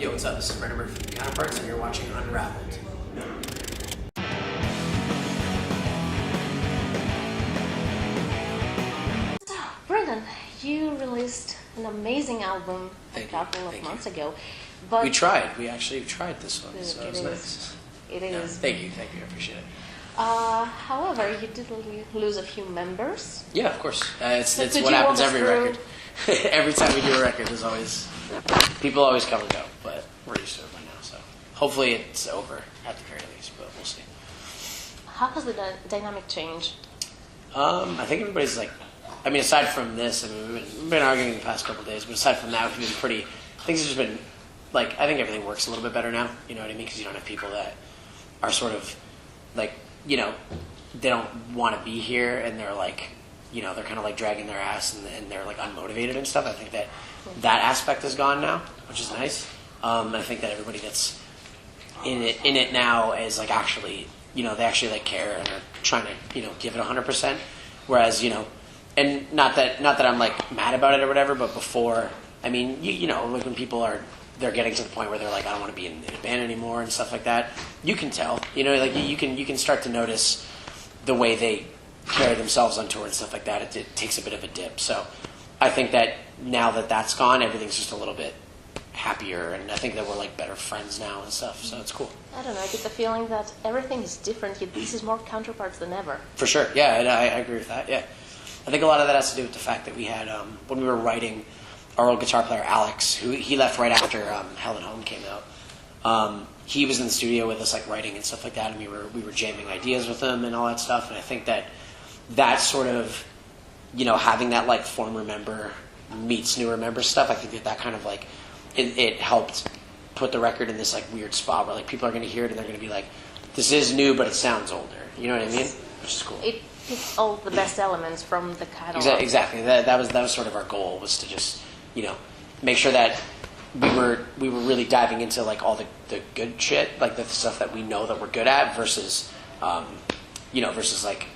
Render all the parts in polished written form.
Yo, what's up? This is Brendan from Counterparts, and you're watching Unraveled. Brendan, you released an amazing album a couple of months ago. But we tried. We actually tried this one, so it was nice. It is. Yeah, thank you. I appreciate it. However, you did lose a few members. Yeah, of course. It's what happens every record. Every time we do a record, there's always people always come and go, but we're used to it by now. So hopefully it's over at the very least, but we'll see. How has the dynamic changed? I think everybody's like, I mean, aside from this, I mean, we've been arguing the past couple of days, but aside from that, we've been pretty. Things have just been like, I think everything works a little bit better now. You know what I mean? Because you don't have people that are sort of like, you know, they don't want to be here, and they're like, you know, they're kind of like dragging their ass, and they're like unmotivated and stuff. I think that aspect is gone now, which is nice. I think that everybody that's in it now is like actually, you know, they actually like care and are trying to, you know, give it 100%. Whereas, you know, and not that I'm like mad about it or whatever, but before, I mean, you know, like when people they're getting to the point where they're like, I don't want to be in a band anymore and stuff like that. You can tell, you know, like you can start to notice the way they carry themselves on tour and stuff like that. It takes a bit of a dip. So I think that now that that's gone, everything's just a little bit happier, and I think that we're like better friends now and stuff. So it's cool. I don't know. I get the feeling that everything is different. This is more Counterparts than ever. For sure. Yeah, I agree with that. Yeah, I think a lot of that has to do with the fact that we had when we were writing. Our old guitar player Alex, who he left right after Hell and Home came out. He was in the studio with us, like writing and stuff like that, and we were jamming ideas with him and all that stuff. And I think that sort of, you know, having that like former member meets newer member stuff, I think that kind of like it helped put the record in this like weird spot where like people are going to hear it and they're going to be like, this is new, but it sounds older. You know what I mean? Which is cool. It hits all the best elements from the catalog. Exactly. That was sort of our goal, was to just, you know, make sure that we were really diving into like all the good shit, like the stuff that we know that we're good at, versus you know, versus like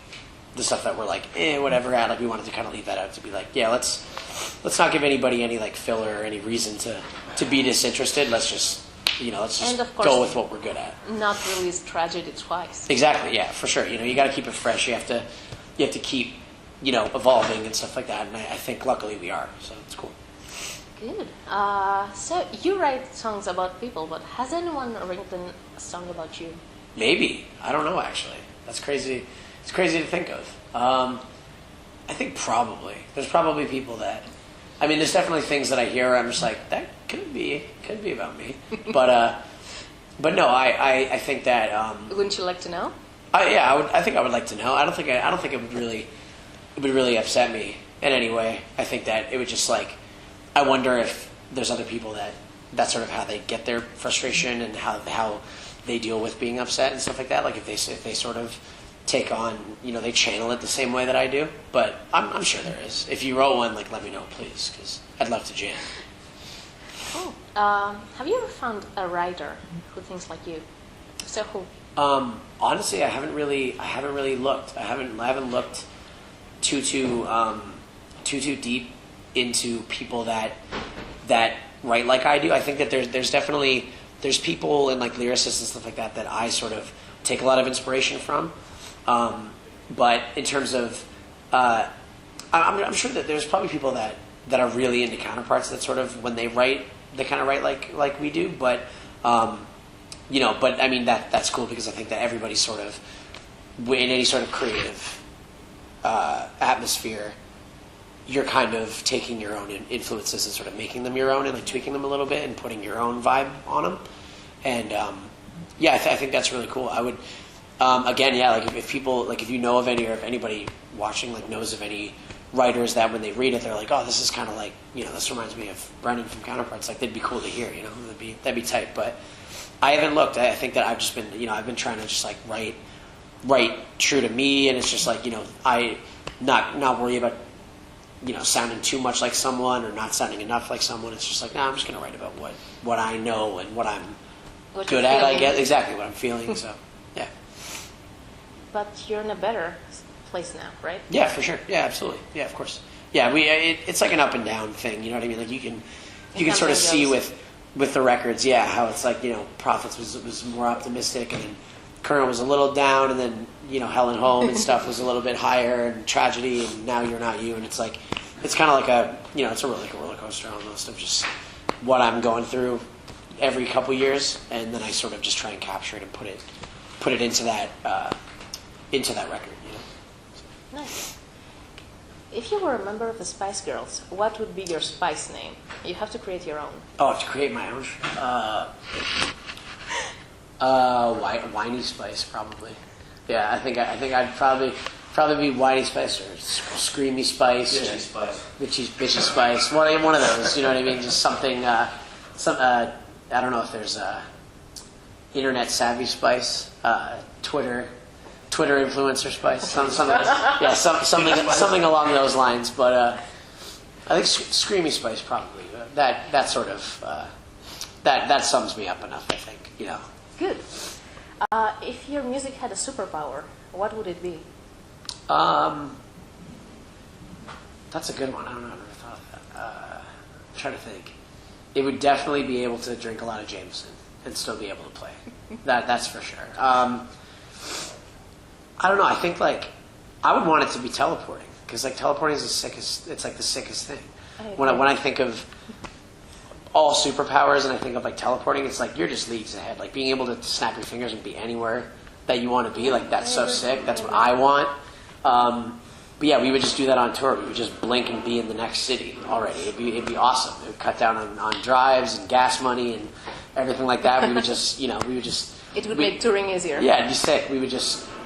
the stuff that we're like whatever at. Like we wanted to kind of leave that out, to be like, yeah, let's not give anybody any like filler or any reason to be disinterested. Let's just, you know, let's just go with what we're good at. Not release tragedy twice. Exactly. Yeah, for sure. You know, you got to keep it fresh. You have to keep, you know, evolving and stuff like that. And I think luckily we are. So it's cool. Good. So you write songs about people, but has anyone written a song about you? Maybe. I don't know, actually. That's crazy. It's crazy to think of. I think probably. There's probably people that... I mean, there's definitely things that I hear where I'm just like, that could be about me. But no, I think that... Wouldn't you like to know? I think I would like to know. I don't think it would really upset me in any way. I think that it would just like... I wonder if there's other people that's sort of how they get their frustration and how they deal with being upset and stuff like that. Like if they sort of take on, you know, they channel it the same way that I do. But I'm sure there is. If you wrote one, like let me know, please, because I'd love to jam. Cool. Have you ever found a writer who thinks like you? So who? Honestly, I haven't really looked. I haven't looked too deep into people that write like I do. I think that there's definitely people and like lyricists and stuff like that I sort of take a lot of inspiration from. But in terms of, I'm sure that there's probably people that are really into Counterparts that sort of, when they write, they kind of write like we do. But you know, but I mean that's cool, because I think that everybody's sort of in any sort of creative atmosphere, you're kind of taking your own influences and sort of making them your own and like tweaking them a little bit and putting your own vibe on them. And yeah, I think that's really cool. I would, again, yeah, like if people, like if you know of any, or if anybody watching like knows of any writers that when they read it, they're like, oh, this is kind of like, you know, this reminds me of Brendan from Counterparts. Like, that'd be cool to hear, you know, that'd be tight. But I haven't looked. I think that I've just been, you know, I've been trying to just like write true to me, and it's just like, you know, I not worry about, you know, sounding too much like someone or not sounding enough like someone. It's just like, I'm just going to write about what I know and what I'm good at. I guess exactly what I'm feeling. So, yeah. But you're in a better place now, right? Yeah, for sure. Yeah, absolutely. Yeah, of course. Yeah, it's like an up and down thing. You know what I mean? Like you can sort of see with with the records, yeah, how it's like, Prophets was more optimistic, and then Current was a little down, and then, Hell and Home and stuff was a little bit higher, and Tragedy, and Now You're Not You, and it's like, it's kind of like it's a like a roller coaster almost of just what I'm going through every couple years, and then I sort of just try and capture it and put it into that record, Nice. If you were a member of the Spice Girls, what would be your Spice name? You have to create your own. Oh, to create my own? Whiny Spice, probably. Yeah, I think I'd probably be Whiny Spice or Screamy Spice. Bitchy Spice. Bitchy Spice. One of those, you know what I mean? Just something, I don't know if there's Internet Savvy Spice, Twitter influencer Spice, something along those lines. But I think Screamy Spice probably. That sort of that sums me up enough. I think Good. If your music had a superpower, what would it be? That's a good one. I don't know. I've never thought of that. I'm trying to think. It would definitely be able to drink a lot of Jameson and still be able to play. That's for sure. I don't know. I think I would want it to be teleporting, because teleporting is the sickest. It's the sickest thing. When I think of all superpowers and I think of teleporting, it's you're just leagues ahead. Being able to snap your fingers and be anywhere that you want to be. That's so sick. That's what I want. But yeah, we would just do that on tour. We would just blink and be in the next city already. It'd be awesome. It would cut down on drives and gas money and everything like that. We would just It would make touring easier. Yeah, it'd be sick.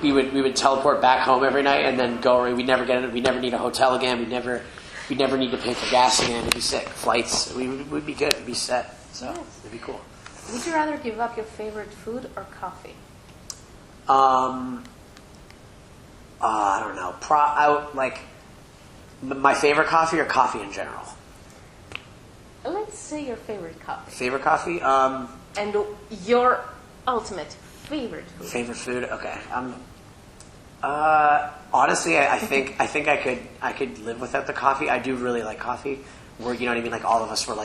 We would teleport back home every night and then go. We'd never need a hotel again. We'd never need to pay for gas again. It'd be sick. Flights. We'd be good. It'd be set. So it'd be cool. Would you rather give up your favorite food or coffee? I don't know. My favorite coffee or coffee in general. Let's say your favorite coffee. Favorite coffee. And your ultimate favorite food. Favorite food. Okay. Honestly, I think I could live without the coffee. I do really like coffee. Where you know what I mean? All of us were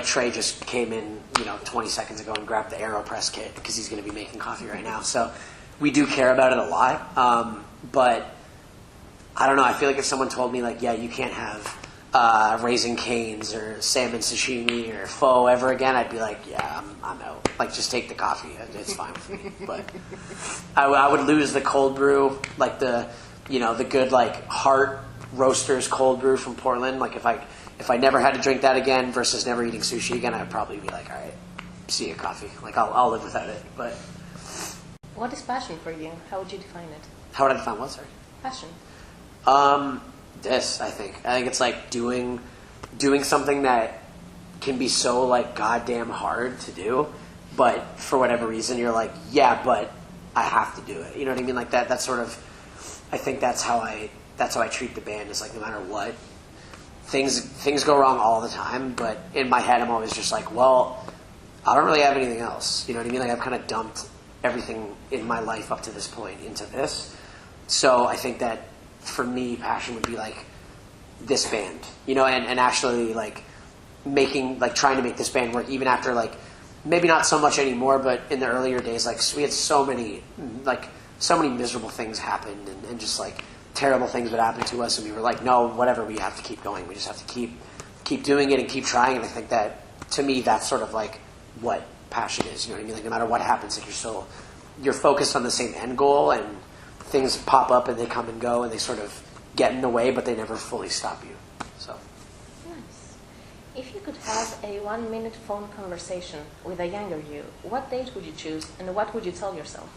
Trey just came in 20 seconds ago and grabbed the AeroPress kit because he's going to be making coffee right now. So we do care about it a lot. But I don't know. I feel like if someone told me yeah, you can't have Raising Cane's or salmon sashimi or pho ever again, I'd be yeah, I'm out. Just take the coffee. It's fine with me. But I would lose the cold brew, the good Heart Roasters cold brew from Portland. If I never had to drink that again versus never eating sushi again, I'd probably be all right, see you, coffee. I'll live without it. But what is passion for you? How would you define it? How would I define what? Sorry. Passion. This, I think it's doing something that can be so goddamn hard to do, but for whatever reason you're yeah, but I have to do it. You know what I mean? That's sort of, I think that's how I treat the band is no matter what, things go wrong all the time, but in my head I'm always just well, I don't really have anything else. You know what I mean? I've kind of dumped everything in my life up to this point into this. So I think that for me, passion would be this band, and actually trying to make this band work even after maybe not so much anymore, but in the earlier days, we had so many miserable things happen and just terrible things would happen to us, and we were no, whatever, we have to keep going. We just have to keep doing it and keep trying. And I think that to me, that's sort of what passion is. You know what I mean? No matter what happens, you're focused on the same end goal, and things pop up and they come and go and they sort of get in the way, but they never fully stop you. So. Nice. If you could have a 1-minute phone conversation with a younger you, what date would you choose and what would you tell yourself?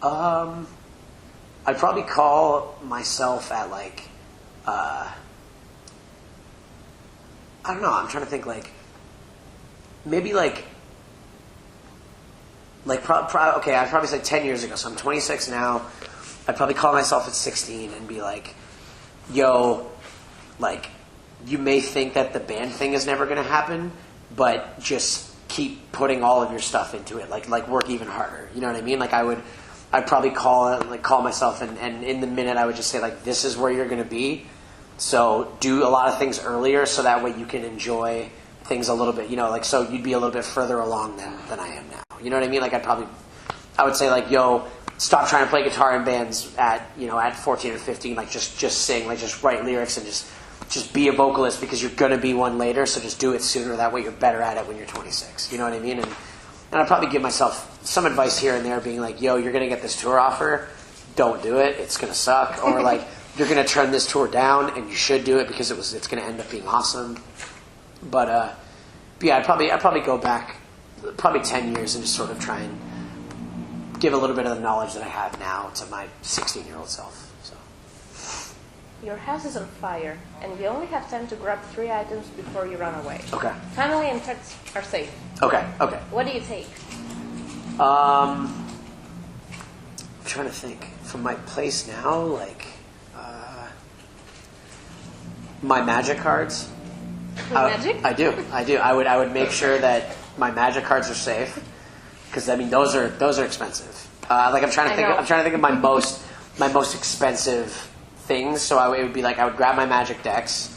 I'd probably call myself at I don't know, I'm trying to think maybe okay, I'd probably say 10 years ago, so I'm 26 now. I'd probably call myself at 16 and be yo, you may think that the band thing is never going to happen, but just keep putting all of your stuff into it, work even harder. You know what I mean? I'd probably call myself and in the minute I would just say this is where you're going to be. So do a lot of things earlier so that way you can enjoy things a little bit, like, so you'd be a little bit further along than I am now. You know what I mean? Like, I would say, like, yo, stop trying to play guitar in bands at 14 or 15. Like, just sing, like, just write lyrics and just be a vocalist because you're going to be one later. So just do it sooner. That way you're better at it when you're 26. You know what I mean? And I'd probably give myself some advice here and there being like, yo, you're going to get this tour offer. Don't do it. It's going to suck. Or like, you're going to turn this tour down and you should do it because it's going to end up being awesome. But yeah, I'd probably go back probably 10 years and just sort of try and give a little bit of the knowledge that I have now to my 16-year-old self. So. Your house is on fire, and you only have time to grab 3 items before you run away. Okay. Family and pets are safe. Okay. What do you take? I'm trying to think. From my place now, like my magic cards. Magic? I do. I would make sure that my magic cards are safe because I mean those are expensive. Like I'm trying to think of my most expensive things. So it would be like I would grab my magic decks.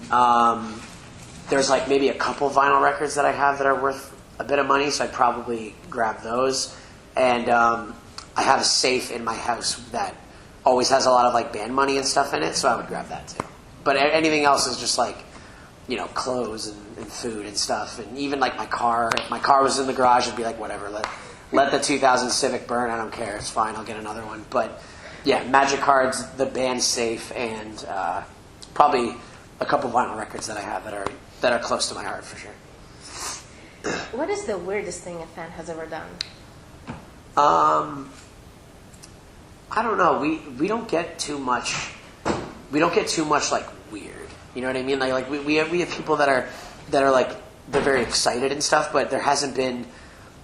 There's like maybe a couple vinyl records that I have that are worth a bit of money, so I'd probably grab those. And I have a safe in my house that always has a lot of like band money and stuff in it, so I would grab that too. But anything else is just like, clothes and food and stuff. And even like my car, if my car was in the garage, I'd be like, whatever, let the 2000 Civic burn, I don't care, it's fine, I'll get another one. But yeah, magic cards, the band safe, and probably a couple vinyl records that I have that are close to my heart for sure. What is the weirdest thing a fan has ever done? I don't know. We don't get too much. We don't get too much like weird. You know what I mean? Like we have people that are like they're very excited and stuff, but there hasn't been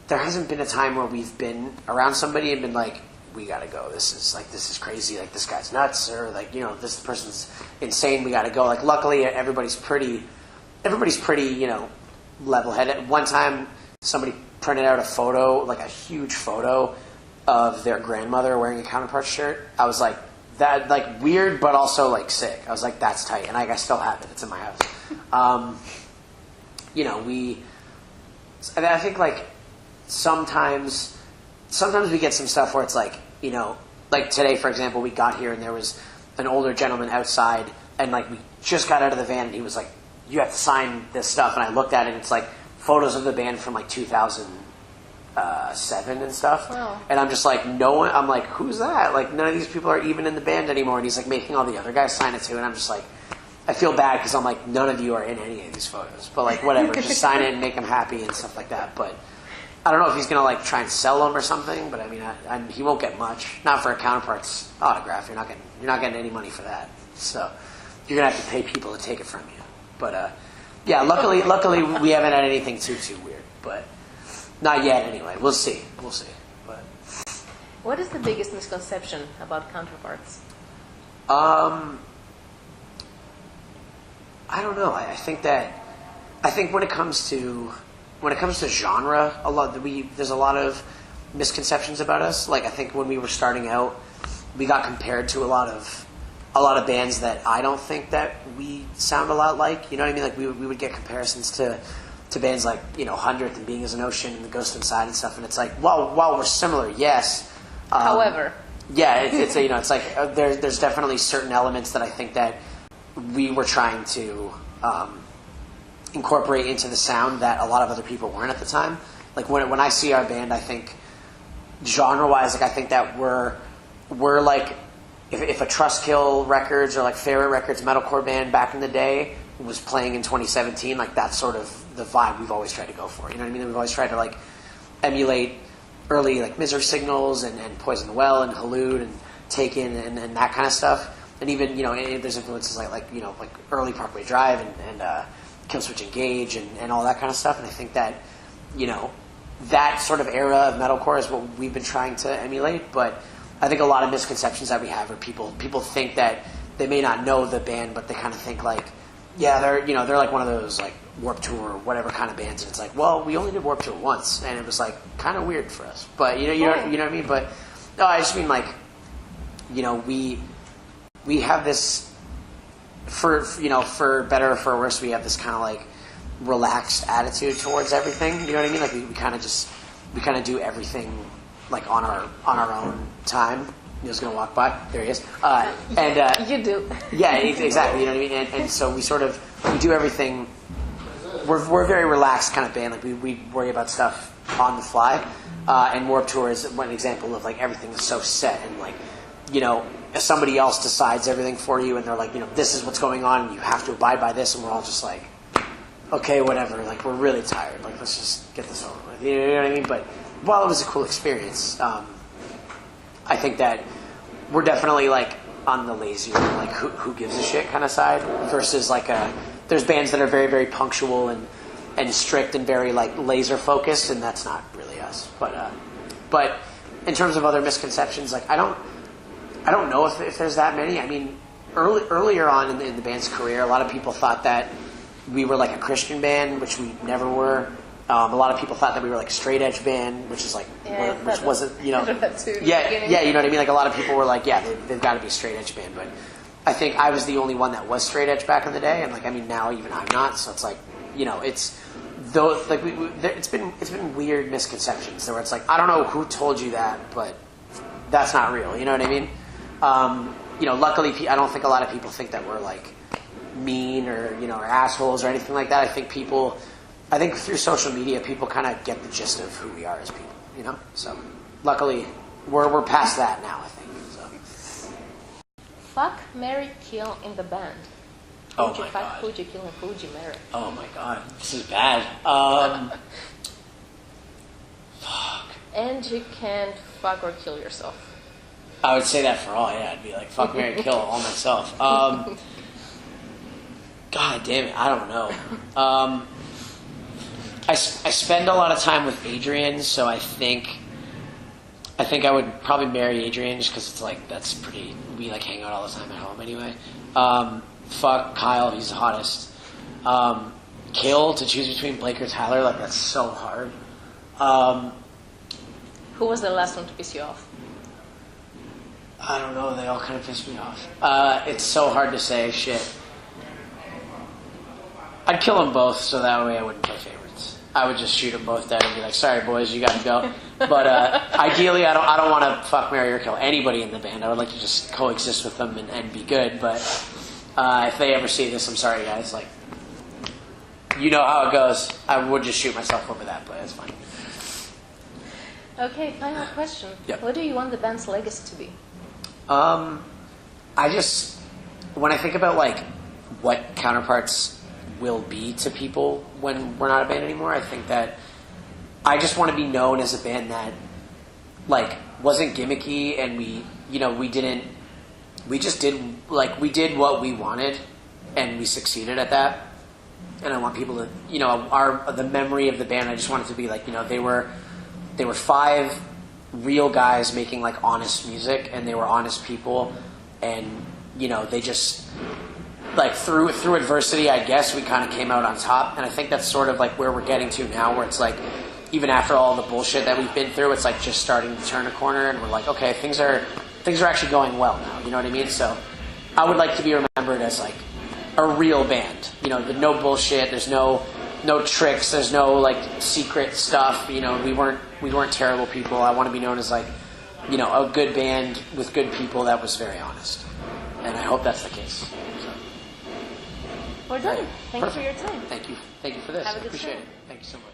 a time where we've been around somebody and been like, we gotta go. This is crazy. Like this guy's nuts, or like this person's insane. We gotta go. Like luckily everybody's pretty level-headed. One time somebody printed out a photo, like a huge photo of their grandmother wearing a Counterparts shirt. I was like, that like weird, but also like sick. I was like, that's tight, and I still have it. It's in my house. I think like sometimes we get some stuff where it's like, like today, for example, we got here and there was an older gentleman outside, and like we just got out of the van, and he was like, you have to sign this stuff, and I looked at it, and it's like photos of the band from like 2007 and stuff. Wow. And I'm just like, no one. I'm like, who's that? Like, none of these people are even in the band anymore. And he's like making all the other guys sign it too. And I'm just like, I feel bad because I'm like, none of you are in any of these photos. But like, whatever, just sign it and make them happy and stuff like that. But I don't know if he's gonna like try and sell them or something. But I mean, he won't get much. Not for a Counterparts autograph. You're not getting any money for that. So you're gonna have to pay people to take it from you. But yeah, luckily we haven't had anything too weird. But not yet, anyway. We'll see. But what is the biggest misconception about Counterparts? I don't know. I think when it comes to genre, there's a lot of misconceptions about us. Like I think when we were starting out, we got compared to a lot of bands that I don't think that we sound a lot like. You know what I mean? Like we would get comparisons to bands like 100th and Being as an Ocean and The Ghost Inside and stuff, and it's like, while we're similar, yes. However, yeah, it's like there's definitely certain elements that I think that we were trying to incorporate into the sound that a lot of other people weren't at the time. Like when I see our band, I think genre-wise, like I think that we're like if a Trustkill Records or like Favorite Records metalcore band back in the day was playing in 2017, like that's sort of the vibe we've always tried to go for. You know what I mean? We've always tried to like emulate early like Misery Signals and Poison the Well and Hallude and Taken and that kind of stuff. And even there's influences like early Parkway Drive and Killswitch Engage and all that kind of stuff. And I think that that sort of era of metalcore is what we've been trying to emulate. But I think a lot of misconceptions that we have are people think that they may not know the band, but they kind of think like, yeah, they're like one of those like Warped Tour or whatever kind of bands, and it's like, well, we only did Warped Tour once, and it was like kind of weird for us. But you know what I mean. But no, I just mean like, we have this for better or for worse, we have this kind of like relaxed attitude towards everything. You know what I mean? Like we kind of do everything like on our own time. Neil's gonna walk by. There he is. You do. Yeah, exactly. You know what I mean? And so we do everything. We're a very relaxed kind of band. Like we worry about stuff on the fly. And Warped Tour is one example of like everything is so set and like, you know, if somebody else decides everything for you and they're like, you know, this is what's going on and you have to abide by this, and we're all just like, okay, whatever. Like we're really tired. Like let's just get this over with. You know what I mean? But while it was a cool experience, I think that we're definitely like on the lazier, like who gives a shit kind of side versus like there's bands that are very, very punctual and strict and very like laser focused, and that's not really us. But in terms of other misconceptions, like I don't know if there's that many. I mean, earlier on in the band's career, a lot of people thought that we were like a Christian band, which we never were. A lot of people thought that we were like a straight edge band, which is like, which wasn't, you know. Yeah, you know what I mean? Like a lot of people were like, yeah, they've got to be a straight edge band. But I think I was the only one that was straight edge back in the day. And like, I mean, now even I'm not. So it's like, you know, it's those, like it's been weird misconceptions where it's like, I don't know who told you that, but that's not real. You know what I mean? You know, luckily, I don't think a lot of people think that we're like mean or, you know, or assholes or anything like that. I think through social media, people kind of get the gist of who we are as people, you know? So, luckily, we're past that now, I think. So. Fuck, marry, kill in the band. Who would you fuck, who would you kill, and who would you marry? Oh my god, this is bad. Fuck. And you can't fuck or kill yourself. I would say that for all, yeah. I'd be like, fuck, marry, kill all myself. God damn it, I don't know. I spend a lot of time with Adrian, so I think I would probably marry Adrian just because it's like we like hang out all the time at home anyway. Fuck Kyle, he's the hottest. Kill, to choose between Blake or Tyler, like that's so hard. Who was the last one to piss you off? I don't know, they all kind of piss me off. It's so hard to say, shit. I'd kill them both so that way I wouldn't play favorites. I would just shoot them both dead and be like, sorry boys, you gotta go. But ideally, I don't want to fuck, marry, or kill anybody in the band. I would like to just coexist with them and be good. But if they ever see this, I'm sorry guys. Like, you know how it goes. I would just shoot myself over that, but it's fine. Okay, final question. Yep. What do you want the band's legacy to be? When I think about like what Counterparts will be to people when we're not a band anymore, I think that I just want to be known as a band that like wasn't gimmicky, and we did what we wanted and we succeeded at that. And I want people to, you know, the memory of the band, I just want it to be like, you know, they were 5 real guys making like honest music, and they were honest people, and you know, they just like through adversity, I guess we kind of came out on top. And I think that's sort of like where we're getting to now, where it's like even after all the bullshit that we've been through, it's like just starting to turn a corner, and we're like, okay, things are actually going well now. You know what I mean? So I would like to be remembered as like a real band. You know, no bullshit. There's no tricks. There's no like secret stuff. You know, we weren't terrible people. I want to be known as like, you know, a good band with good people that was very honest. And I hope that's the case. So. We're done. Thank you for your time. Thank you for this. Have a good Appreciate time. it. Thank you so much.